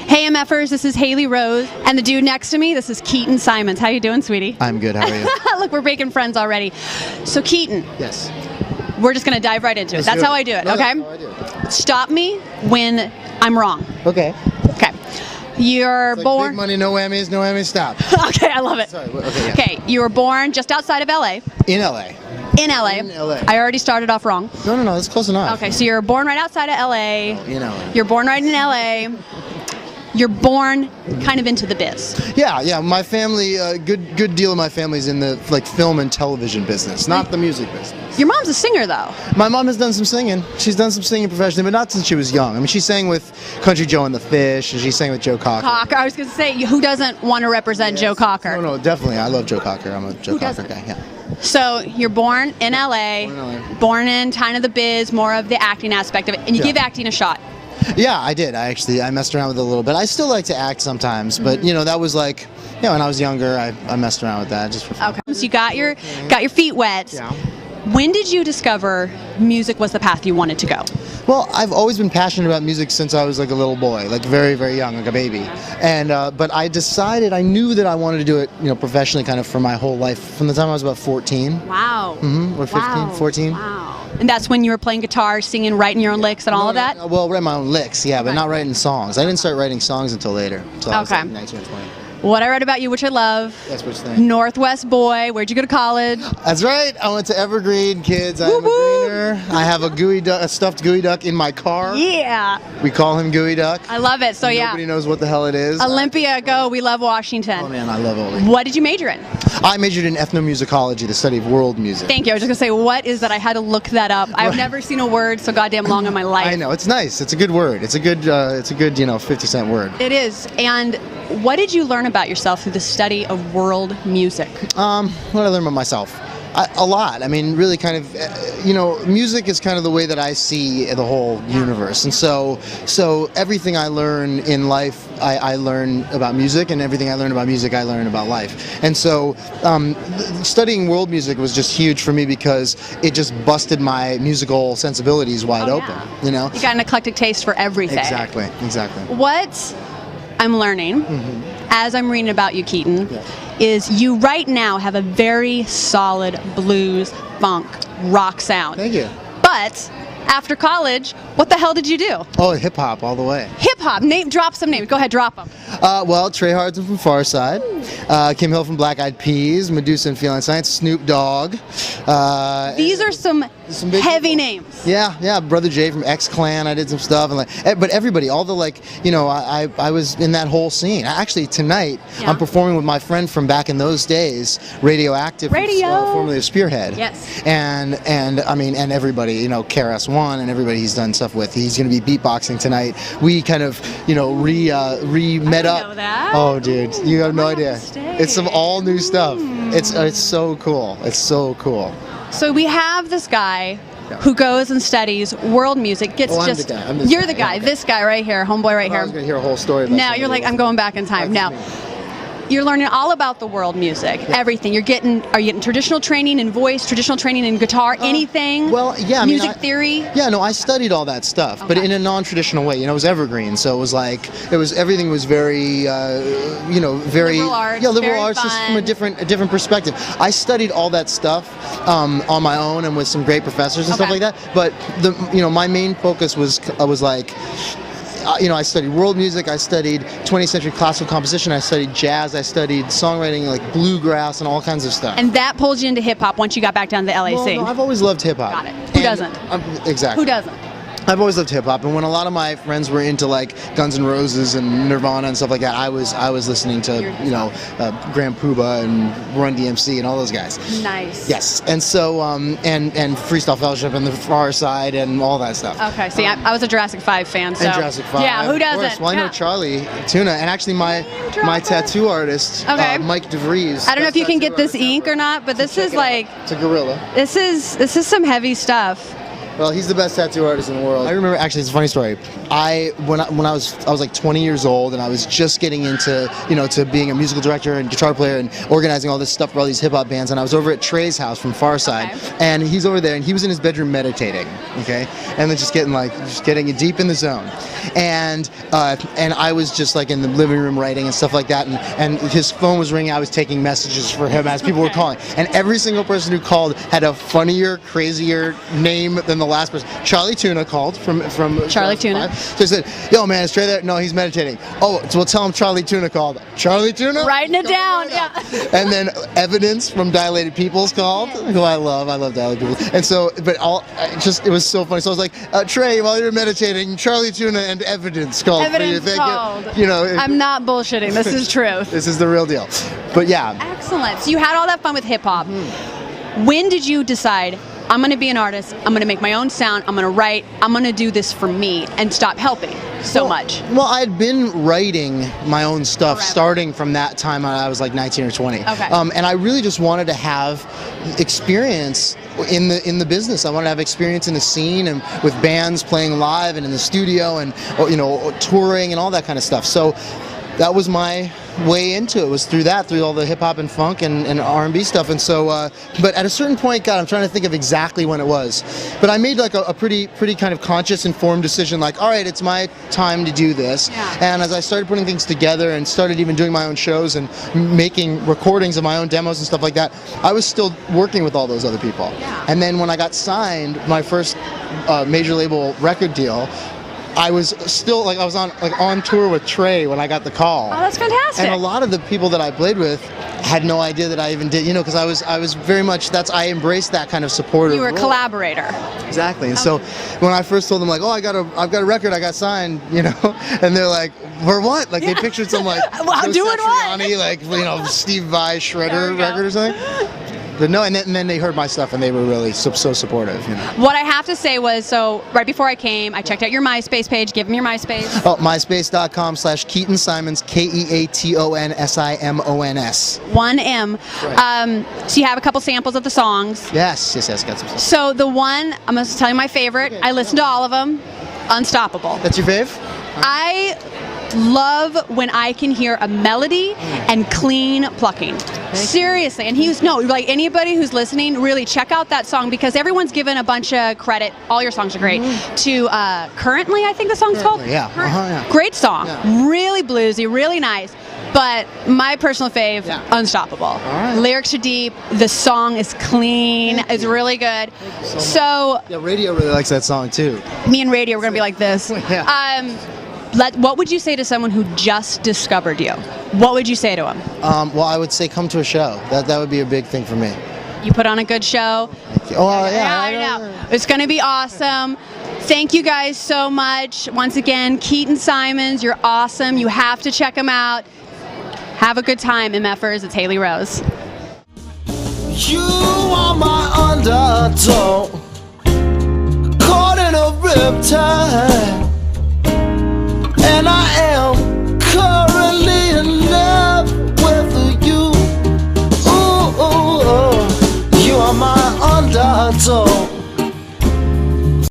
Hey MFers, this is Haley Rose, and the dude next to me, this is Keaton Simons. How you doing, sweetie? I'm good, how are you? Look, we're making friends already. So Keaton, Yes. we're just gonna dive right into it. That's how I do it, No, okay? that's how I do it. Stop me when I'm wrong. Okay. Okay. You're It's like born. big money, no whammies, stop. Okay, I love it. Sorry, okay, yeah. Okay, you were born just outside of LA. In LA. In LA. In LA. I already started off wrong. No, that's close enough. Okay, so you're born right outside of LA. In LA. You're born right in LA. You're born kind of into the biz. Yeah, my family, good deal of my family's in the film and television business, not the music business. Your mom's a singer, though. My mom has done some singing. She's done some singing professionally, but not since she was young. I mean, she sang with Country Joe and the Fish, and she sang with Joe Cocker. Cocker. I was going to say, who doesn't want to represent Joe Cocker? No, definitely. I love Joe Cocker. I'm a Joe Cocker guy, yeah. So you're born in LA, born in kind of the biz, more of the acting aspect of it, and you give acting a shot. Yeah, I did. I messed around with it a little bit. I still like to act sometimes, but that was like, when I was younger, I messed around with that just for fun. Okay. So you got your feet wet. Yeah. When did you discover music was the path you wanted to go? Well, I've always been passionate about music since I was like a little boy, like very, very young, like a baby. And but I knew that I wanted to do it, professionally, kind of for my whole life, from the time I was about 14. Wow. Or 15, 14. Wow. And that's when you were playing guitar, singing, writing your own licks and all of that? Well, write my own licks, yeah, but not writing songs. I didn't start writing songs until later, until I was like 19 or 20. What I read about you, which I love. That's what you think. Northwest boy. Where'd you go to college? That's right. I went to Evergreen, kids. I'm a greener. I have a stuffed gooey duck in my car. Yeah. We call him Gooey Duck. I love it. So Nobody knows what the hell it is. Olympia, go. We love Washington. Oh man, I love Olympia. What did you major in? I majored in ethnomusicology, the study of world music. Thank you. I was just going to say, what is that? I had to look that up. I've never seen a word so goddamn long in my life. I know. It's nice. It's a good word. It's a good 50-cent word. It is. And what did you learn about yourself through the study of world music? What did I learn about myself? A lot. I mean, really kind of, music is kind of the way that I see the whole universe. And so everything I learn in life, I learn about music, and everything I learn about music, I learn about life. And so studying world music was just huge for me because it just busted my musical sensibilities wide open, You got an eclectic taste for everything. Exactly. What I'm learning, as I'm reading about you, Keaton, is you right now have a very solid blues, funk, rock sound. Thank you. But after college, what the hell did you do? Oh, hip hop all the way. Hip hop. Drop some names. Go ahead, drop them. Well, Trey Hardin from Farside, Kim Hill from Black Eyed Peas, Medusa and Feline Science, Snoop Dogg. These are some big heavy people. names. Yeah. Brother Jay from X Clan. I did some stuff, and but everybody, all the I was in that whole scene. Actually, tonight I'm performing with my friend from back in those days, Radioactive, formerly of Spearhead. Yes. And I mean, and everybody, KRS-One and everybody he's done stuff with. He's going to be beatboxing tonight. We kind of, met up. Know that. Oh, dude, you have no idea. It's some all new stuff. It's so cool. It's so cool. So we have this guy who goes and studies world music. You're the guy. Okay. This guy right here, homeboy right here. I was going to hear a whole story about Now you're like, I'm going back in time. Now, you're learning all about the world music, everything. Are you getting traditional training in voice, traditional training in guitar, anything? Well, yeah. Music theory? Yeah, no, I studied all that stuff, but in a non-traditional way. It was Evergreen, so it was like, everything was very, very... Liberal arts, liberal arts, just from a different perspective. I studied all that stuff on my own and with some great professors and stuff like that, but my main focus was like... I studied world music, I studied 20th century classical composition, I studied jazz, I studied songwriting, like bluegrass and all kinds of stuff. And that pulled you into hip-hop once you got back down to the LA scene? No, I've always loved hip-hop. Got it. Who doesn't? Exactly. Who doesn't? I've always loved hip-hop, and when a lot of my friends were into like Guns N' Roses and Nirvana and stuff like that, I was listening to Grand Poobah and Run DMC and all those guys. Nice. Yes, and so and Freestyle Fellowship and the Far Side and all that stuff. Okay, see, I was a Jurassic 5 fan, so. And Jurassic 5. Yeah, who doesn't? Well, I know Charlie Tuna, and actually my tattoo artist, Mike DeVries. I don't know if you can get this ink or not, but this is like. It's a gorilla. This is some heavy stuff. Well, he's the best tattoo artist in the world. I remember, actually, it's a funny story. When I was like 20 years old, and I was just getting into, to being a musical director and guitar player and organizing all this stuff for all these hip hop bands. And I was over at Trey's house from Farside, and he's over there, and he was in his bedroom meditating, okay, and then just getting deep in the zone. And I was just like in the living room writing and stuff like that, and his phone was ringing. I was taking messages for him as people were calling, and every single person who called had a funnier, crazier name than the last person. Charlie Tuna called from Charlie Tuna. So he said, "Yo, man, is Trey there?" "No, he's meditating." "Oh, so we'll tell him Charlie Tuna called." Charlie Tuna? Writing it down, yeah. And then Evidence from Dilated Peoples called, who I love Dilated Peoples. And so, it was so funny. So I was like, Trey, while you're meditating, Charlie Tuna and Evidence called. Evidence called. I'm not bullshitting. This is true. This is the real deal. But yeah. Excellent. So you had all that fun with hip hop. When did you decide, I'm going to be an artist, I'm going to make my own sound, I'm going to write, I'm going to do this for me, and stop helping so much? Well, I'd been writing my own stuff starting from that time I was like 19 or 20. Okay. And I really just wanted to have experience in the business. I wanted to have experience in the scene and with bands playing live and in the studio and touring and all that kind of stuff. So that was my way into it, was through all the hip hop and funk and R&B stuff. And so, but at a certain point, God, I'm trying to think of exactly when it was, but I made like a pretty kind of conscious, informed decision, like, all right, it's my time to do this. Yeah. And as I started putting things together and started even doing my own shows and making recordings of my own demos and stuff like that, I was still working with all those other people. Yeah. And then when I got signed, my first major label record deal, I was still I was on tour with Trey when I got the call. Oh, that's fantastic. And a lot of the people that I played with had no idea that I even did, because I was very much, I embraced that kind of supportive You were a role. Collaborator. Exactly. And so when I first told them, like, oh, I've got a record, I got signed, and they're like, for what? Like, they pictured some like Well, doing what? Satriani, like, Steve Vai Shredder record or something. But no, and then they heard my stuff and they were really so supportive. What I have to say was, so right before I came, I checked out your MySpace page. Give them your MySpace. Oh, myspace.com/Keaton Simons, KeatonSimons. 1M. Right. So you have a couple samples of the songs. Yes, got some stuff. So the one, I'm going to tell you my favorite. I listened to all of them. Unstoppable. That's your fave? I love when I can hear a melody and clean plucking. Seriously. And anybody who's listening, really check out that song, because everyone's given a bunch of credit. All your songs are great. To Currently, I think the song's called. Yeah. Yeah. Great song. Yeah. Really bluesy, really nice. But my personal fave, Unstoppable. All right. Lyrics are deep. The song is clean. It's really good. So yeah, Radio really likes that song too. Me and Radio, we're going to be like this. Yeah. What would you say to someone who just discovered you? What would you say to them? Well, I would say come to a show. That would be a big thing for me. You put on a good show. Oh, yeah. I know. It's going to be awesome. Thank you guys so much. Once again, Keaton Simons, you're awesome. You have to check him out. Have a good time, MFers. It's Haley Rose. You are my undertow, caught in a riptide.